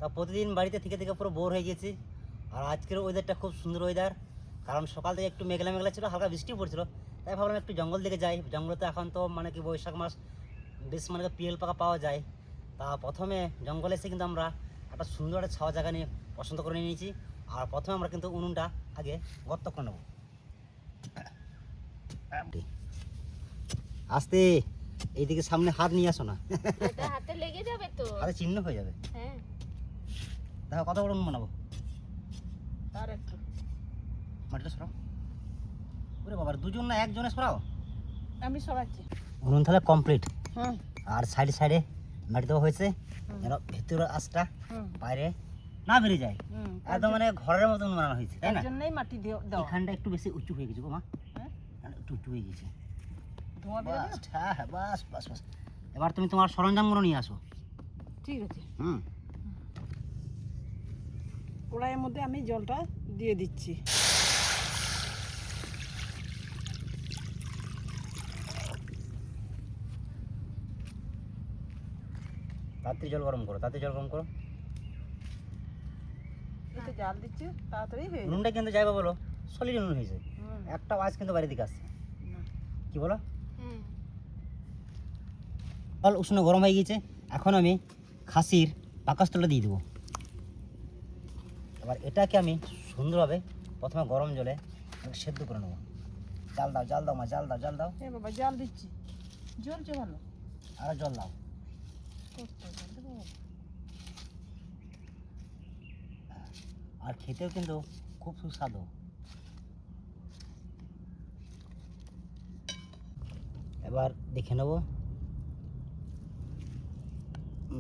তা প্রতিদিন বাড়িতে থেকে থেকে পুরো বোর হয়ে গেছি। আর আজকের ওয়েদারটা খুব সুন্দর ওয়েদার, কারণ সকাল থেকে একটু মেঘলা মেঘলা ছিল, হালকা বৃষ্টিও পড়ছিল। তাই ভাবলাম একটু জঙ্গল দিকে যাই। জঙ্গলে তো এখন তো মানে কি বৈশাখ মাস বেশ মানে পিয়েল পাকা পাওয়া যায়। তা প্রথমে জঙ্গলে এসে কিন্তু আমরা একটা সুন্দর একটা ছাওয়া জায়গা নিয়ে পছন্দ করে নিয়েছি। আর প্রথমে আমরা কিন্তু উনুনটা আগে গর্ত করে নেব। আস্তে, এইদিকে সামনে হাত নিয়ে আসো না, হাতে লেগে যাবে তো, হাতে চিহ্ন হয়ে যাবে। হ্যাঁ দেখো কত বড় উনুন বানাবো। আর একটু মাটিটা সরাও। ওরে বাবা, দুজন না একজনে সরাও? আমি সরাচ্ছি। উনুন তাহলে কমপ্লিট। হুম আর সাইডে সাইডে মাটি দেওয়া হয়েছে যেন ভেতরের আঁচটা বাইরে না বেরিয়ে যায়। একদম মানে ঘরের মতন বানানো হয়েছে, তাই না? জন্যই মাটি দাও। এখানটা একটু বেশি উঁচু হয়ে গেছে গো মা, একটু উঁচু হয়ে গেছে। ধোঁয়া বেরোবে না? হ্যাঁ হ্যাঁ, বাস বাস বাস। এবার তুমি তোমার সরঞ্জামগুলো নিয়ে আসো। ঠিক আছে। হুম, কড়াইয়ের মধ্যে আমি জলটা দিয়ে দিচ্ছি। তাড়াতাড়ি জল গরম করো, তাড়াতাড়ি জল গরম করো। এতে জাল দিচ্ছি, তাড়াতাড়ি হয়ে যাবে। নুনটা কিন্তু যাইবা বলো, সলিড নুন হয়েছে। একটা আওয়াজ কিন্তু বাইরের দিকে আসছে, কি বলো? জল উষ্ণ গরম হয়ে গেছে। এখন আমি খাসির পাকস্থলটা দিয়ে দেবো। এবার এটাকে আমি সুন্দরভাবে প্রথমে গরম জলে সেদ্ধ করে নেবো। জাল দাও, জাল দাও মা, জাল দাও, জাল দাও। হ্যাঁ বাবা, জাল দিচ্ছি। জ্বলছে ভালো। আরো জল দাও। আর খেতেও কিন্তু খুব সুস্বাদু। এবার দেখে নেব,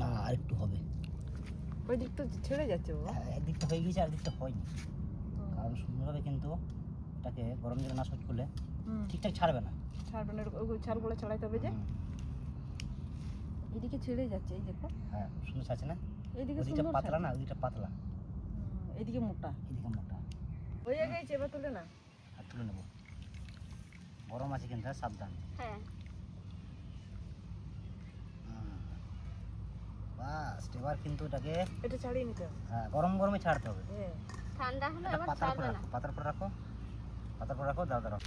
না আর একটু হবে। ওই দিক তো ছেড়ে যাচ্ছে বাবা। হ্যাঁ, একদিকটা হয়ে গেছে, আর দিকটা হয়নি। কারণ সুন্দরভাবে কিন্তু এটাকে গরম জলে না সহ্য করলে ঠিকঠাক ছাড়বে না। ছাড়বে না, ওই ছালগুলো ছাড়াইতে হবে যে। এদিকে ছেড়ে যাচ্ছে, এই দেখো। হ্যাঁ, সুন্দর ছাড়ছে না? এইদিকে ওদিকটা সুন্দর পাতলা না, ওদিকটা পাতলা, এদিকে মোটা। এদিকে মোটা। হয়ে গেছে, এবার তুলে না। আর তুলে নেবো। গরম আছে কিন্তু, সাবধান। হ্যাঁ বাস, এবার কিন্তু এটাকে এটা ছাড়িয়ে নিতে হবে। হ্যাঁ গরম গরমে ছাড়তে হবে। হ্যাঁ, ঠান্ডা হলে এটা আবার পাতার উপর ছাড়বে না। রাখো, পাতার উপর রাখো, পাতার উপর রাখো, দাও দাও।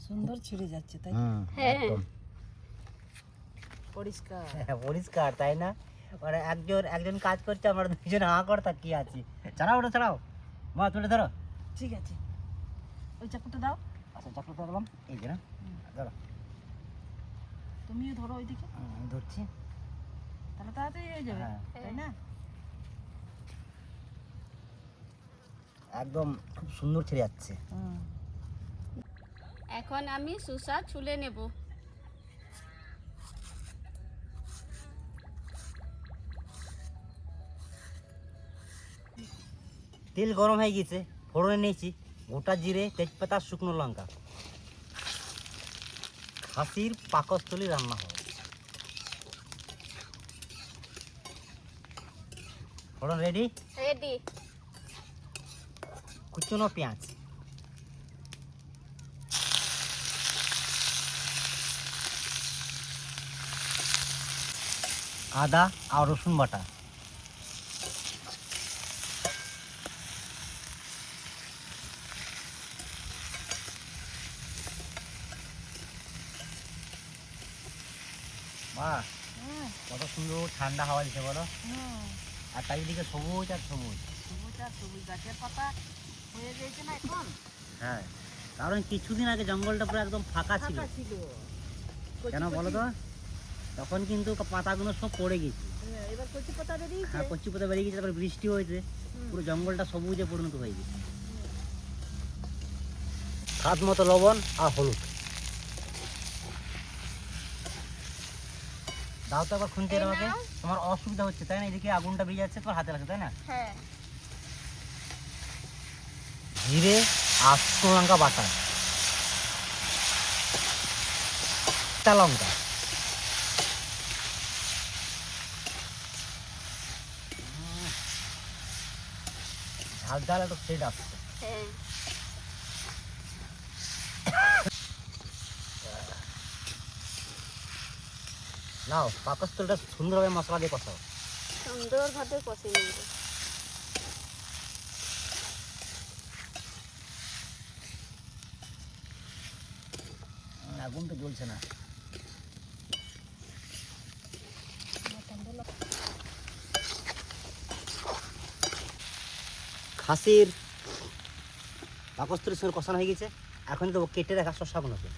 সুন্দর ছিঁড়ে যাচ্ছে, তাই হ্যাঁ। একদম পরিষ্কার। পরিষ্কার, তাই না? মানে একজন কাজ করছে, আমরা দুজন হাঁ করে তাকিয়ে আছি। ছাড়াও ওটা, ছাড়াও মা, তুলে ধরো। ঠিক আছে, ওই চাকুটা দাও। আচ্ছা, চাকরিটা দিলাম, এই যে না, ধরো। তুমিও ধরো ওইদিকে, আমি ধরছি। তাহলে তাড়াতাড়ি হয়ে যাবে, হ্যাঁ। তাই না? একদম খুব সুন্দর ছেড়ে যাচ্ছে। এখন আমি সুসা ছুলে নেব। তেল গরম হয়ে গেছে, ফোড়নে নিয়েছি গোটা জিরে, তেজপাতা, শুকনো লঙ্কা। খাসির পাকস্থলী রান্না হবে। ফোড়ন রেডি। রেডি। কুচনো পেঁয়াজ, আদা আর রসুন বাটা, বাহ কত সুন্দর ঠান্ডা হাওয়া দিচ্ছে বলো। আর চারিদিকে সবুজ আর সবুজ। সবুজ আর সবুজ, গাছের পাতা হয়ে গেছে না এখন। হ্যাঁ, কারণ কিছুদিন আগে জঙ্গলটা পুরো একদম ফাঁকা ছিল। ফাঁকা ছিল। কেন বলো তো? তখন কিন্তু পাতাগুলো সব পড়ে গেছে। হ্যাঁ, এবার কচি পাতা বেরিয়েছে। হ্যাঁ, কচি পাতা বেরিয়ে গেছে, তারপরে বৃষ্টি হয়েছে, পুরো জঙ্গলটা সবুজে পরিণত হয়ে গেছে। স্বাদ মতো লবণ আর হলুদ দাও তো একবার খুনতে আমাকে। তোমার অসুবিধা হচ্ছে তাই না? এদিকে আগুনটা বেরিয়ে যাচ্ছে, তোমার হাতে লাগছে তাই না? হ্যাঁ। জিরে আর শুকনো লঙ্কা বাটা, কাঁচা লঙ্কা, ঝাল ঝাল একটু সেট আসছে। হ্যাঁ। নাও পাকস্থলীটা সুন্দরভাবে মশলা দিয়ে কষাও। সুন্দরভাবে কষিয়ে নেব। আগুন তো জ্বলছে না। খাসির পাকস্থলীর সঙ্গে কষানো হয়ে গেছে, এখন তো কেটে রাখা শসাগুলো আছে।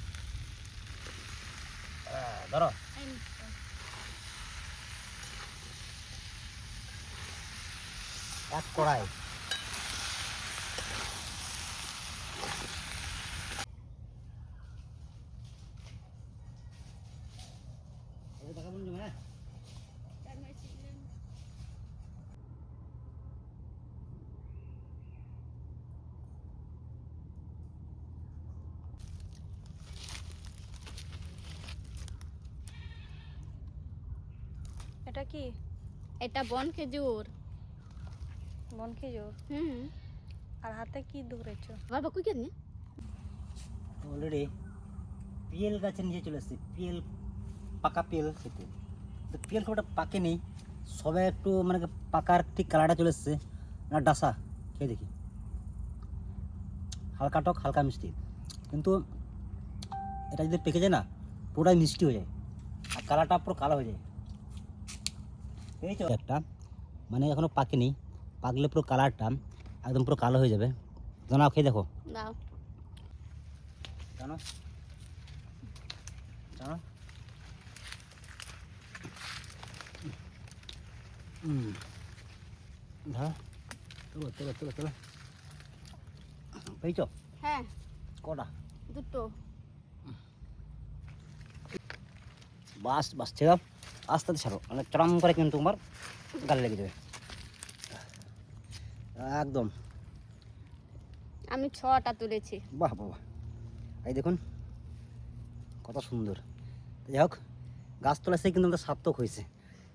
ধরো এক কড়াই এটা কি? এটা বন খেজুর। বন খেজুর। হুম। আর হাতে কি ধরেছো? বাবা কই কেন? অলরেডি পিএল গাছের নিচে চলে এসেছে, পিএল পাকা পিএল খেতে। তো পিএল খুব একটা পাকে নেই, সবে একটু মানে পাকার ঠিক কালারটা চলে এসছে না। ডাসা খেয়ে দেখি, হালকা টক হালকা মিষ্টি, কিন্তু এটা যদি পেকে যায় না পুরোটাই মিষ্টি হয়ে যায় আর কালারটা পুরো কালো হয়ে যায়। এই তো একটা মানে এখনো পাকেনি, পাকলে পুরো কালারটা একদম পুরো কালো হয়ে যাবে। জানাও খেয়ে দেখো। দাও। জানো জানো ধরো, তোলো তোলো তোলো তোলো। পেয়েছো হ্যাঁ, কটা? দুটো। বাস বাস ছেড়ে দাও, আস্তে আস্তে ছাড়ো, মানে চরম করে কিন্তু তোমার গালে লেগে যাবে একদম। আমি 6টা তুলেছি। বাহ বাহ, এই দেখুন কত সুন্দর। তো যাই হোক, গাছ তোলা সে কিন্তু আমাদের সার্থক হয়েছে।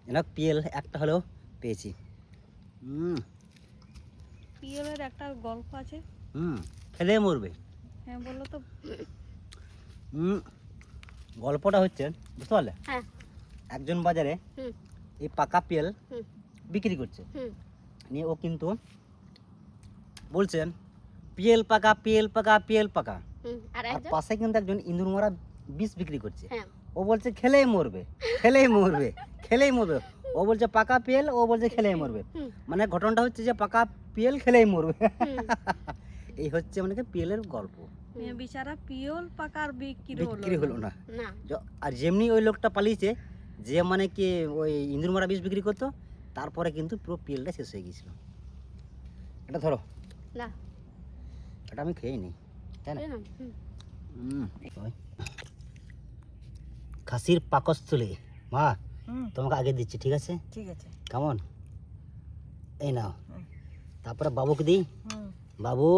যাই হোক, পিএল একটা হলেও পেয়েছি। পিওলের একটা গল্প আছে। খেলে মরবে। হ্যাঁ বললো তো। গল্পটা হচ্ছে, বুঝতে পারলে, হ্যাঁ। একজন বাজারে হুম এই পাকা পিএল হুম বিক্রি করছে। হুম নিয়ে ও কিন্তু বলছেন পিএল পাকা পিএল পাকা পিএল পাকা। হুম। আর আর একজন? পাশে কিন্তু একজন ইঁদুর মারা বিষ বিক্রি করছে। হ্যাঁ। ও বলছে খেলেই মরবে, খেলেই মরবে, খেলেই মরবে। ও বলছে পাকা পিএল, ও বলছে খেলেই মরবে। হুম মানে ঘটনাটা হচ্ছে যে পাকা পিএল খেলেই মরবে। হুম। এই হচ্ছে মানে পিএলের গল্প। বিচারা পিওল পাকার বিক্রি বিক্রি হলো না। না। আর যেমনি ওই লোকটা পালিয়েছে, যে মানে কি ওই ইঁদুর মারা বিষ বিক্রি করতো, তারপরে কিন্তু পুরো পিএলটা শেষ হয়ে গিয়েছিল। এটা ধরো, না। এটা আমি খেয়েই নিই, তাই না? হুম। ওই খাসির পাকস্থলী মা হুম তোমাকে আগে দিচ্ছি, ঠিক আছে? ঠিক আছে। কেমন? এই নাও। হুম। তারপরে বাবুকে দিই। হুম বাবু,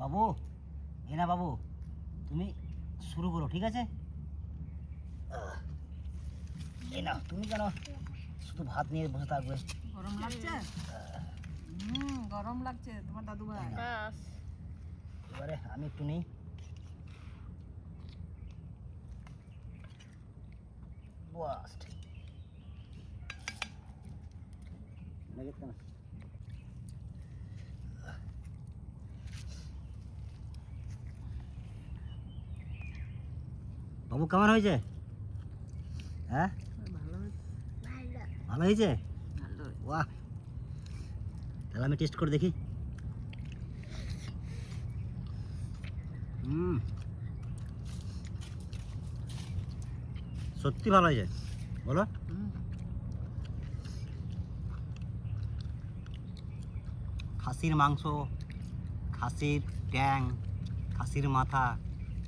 বাবু, এই না বাবু, তুমি শুরু করো, ঠিক আছে? এই না, তুমি কেন শুধু ভাত নিয়ে বসে থাকবে? গরম লাগছে? গরম লাগছে তোমার দাদু ভাই। বাস। এবারে আমি একটু নিই। বাস, ঠিক। লেগেছে না? বাবু কেমন হয়েছে? হ্যাঁ, ভালো ভালো হয়েছে। ভালো। বাহ, তাহলে আমি টেস্ট করে দেখি। সত্যি ভালো হয়েছে, বলো। খাসির মাংস, খাসির ট্যাং, খাসির মাথা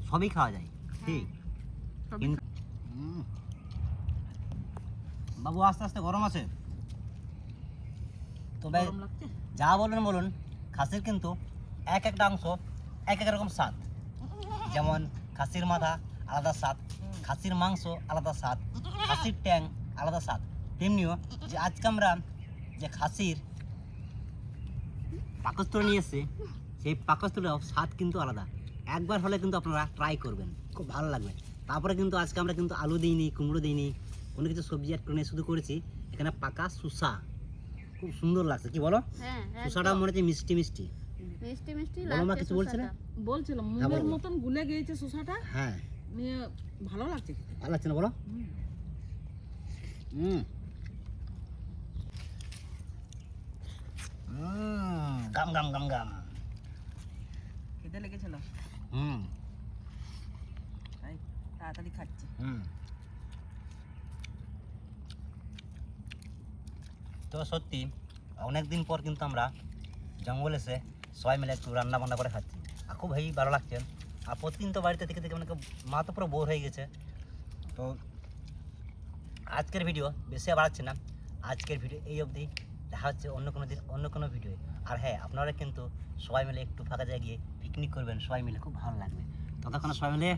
সবই খাওয়া যায়, ঠিক। কিন্তু বাবু আস্তে আস্তে গরম আছে, তবে গরম লাগছে? যা বলুন বলুন, খাসির কিন্তু এক একটা অংশ এক এক রকম স্বাদ। যেমন খাসির মাথা আলাদা স্বাদ, খাসির মাংস আলাদা স্বাদ, খাসির ট্যাং আলাদা স্বাদ। তেমনিও যে আজকে আমরা যে খাসির পাকস্থলী নিয়ে এসেছি, সেই পাকস্থলীর স্বাদ কিন্তু আলাদা। একবার হলে কিন্তু আপনারা ট্রাই করবেন, খুব ভালো লাগবে। তারপরে কিন্তু আজকে আমরা কিন্তু আলু দিইনি, কুমড়ো দিইনি, কোনো কিছু সবজি অ্যাড করে নিয়ে শুধু করেছি এখানে পাকা শসা, খুব সুন্দর লাগছে, কি বলো? হ্যাঁ শসাটা মনে হচ্ছে মিষ্টি মিষ্টি। মিষ্টি মিষ্টি বলো মা, লাগছে কিছু বলছিলে? শসাটা। বলছিলাম হ্যাঁ, মুগের বলো। মতন গুলে গিয়েছে শসাটা, হ্যাঁ, নিয়ে ভালো লাগছে খেতে। ভালো লাগছে না বলো? হুম। হুম, গাম গাম গাম গাম। খেতে লেগেছিল, হুম তাই তাড়াতাড়ি খাচ্ছে। হুম। তো সত্যি অনেক দিন পর কিন্তু আমরা জঙ্গল এসে সবাই মিলে একটু রান্না বান্না করে খাচ্ছি, আর খুব ভালো লাগছে। আর প্রতিদিন তো বাড়িতে থেকে থেকে মানে মা তো পুরো বোর হয়ে গেছে। তো আজকের ভিডিও বেশি আর বাড়াচ্ছি না, আজকের ভিডিও এই অবধি। দেখা হচ্ছে অন্য কোনো দিন অন্য কোনো ভিডিও। আর হ্যাঁ, আপনারা কিন্তু সবাই মিলে একটু ফাঁকা জায়গায় গিয়ে পিকনিক করবেন, সবাই মিলে খুব ভালো লাগবে। ততক্ষণ সবাই মিলে